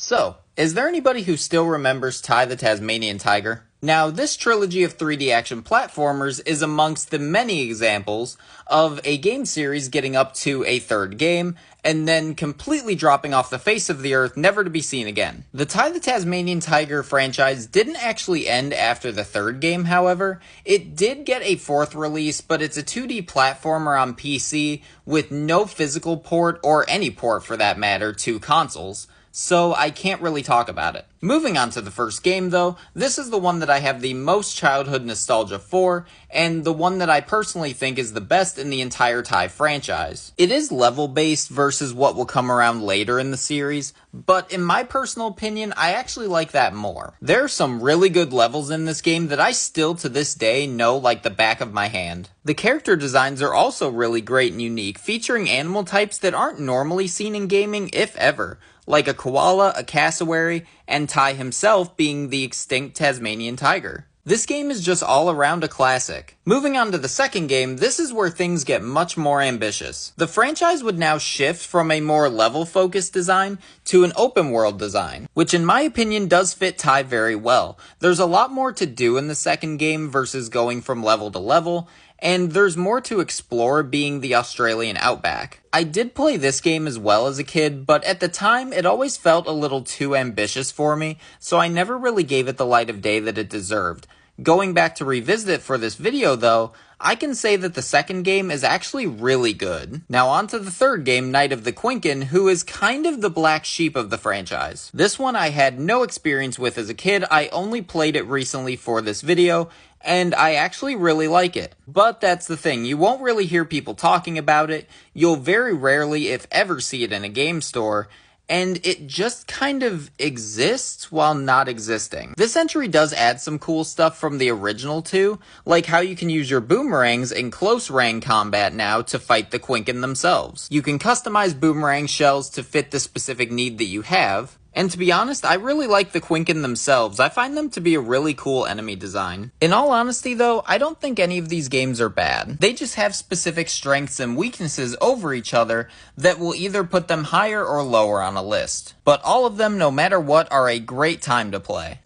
So, is there anybody who still remembers Ty the Tasmanian Tiger? Now, this trilogy of 3D action platformers is amongst the many examples of a game series getting up to a third game, and then completely dropping off the face of the earth, never to be seen again. The Ty the Tasmanian Tiger franchise didn't actually end after the third game, however. It did get a fourth release, but it's a 2D platformer on PC with no physical port, or any port for that matter, to consoles. So I can't really talk about it. Moving on to the first game though, this is the one that I have the most childhood nostalgia for, and the one that I personally think is the best in the entire Ty franchise. It is level-based versus what will come around later in the series, but in my personal opinion, I actually like that more. There are some really good levels in this game that I still to this day know like the back of my hand. The character designs are also really great and unique, featuring animal types that aren't normally seen in gaming, if ever, like a koala, a cassowary, and Ty himself being the extinct Tasmanian tiger. This game is just all around a classic. Moving on to the second game, this is where things get much more ambitious. The franchise would now shift from a more level-focused design to an open-world design, which in my opinion does fit Ty very well. There's a lot more to do in the second game versus going from level to level, and there's more to explore being the Australian outback. I did play this game as well as a kid, but at the time it always felt a little too ambitious for me, so I never really gave it the light of day that it deserved. Going back to revisit it for this video though, I can say that the second game is actually really good. Now on to the third game, Night of the Quinkin, who is kind of the black sheep of the franchise. This one I had no experience with as a kid, I only played it recently for this video, and I actually really like it. But that's the thing, you won't really hear people talking about it, you'll very rarely if ever see it in a game store, and it just kind of exists while not existing. This entry does add some cool stuff from the original two, like how you can use your boomerangs in close range combat now to fight the Quinkin themselves. You can customize boomerang shells to fit the specific need that you have, and to be honest, I really like the Quinkin themselves. I find them to be a really cool enemy design. In all honesty though, I don't think any of these games are bad. They just have specific strengths and weaknesses over each other that will either put them higher or lower on a list. But all of them, no matter what, are a great time to play.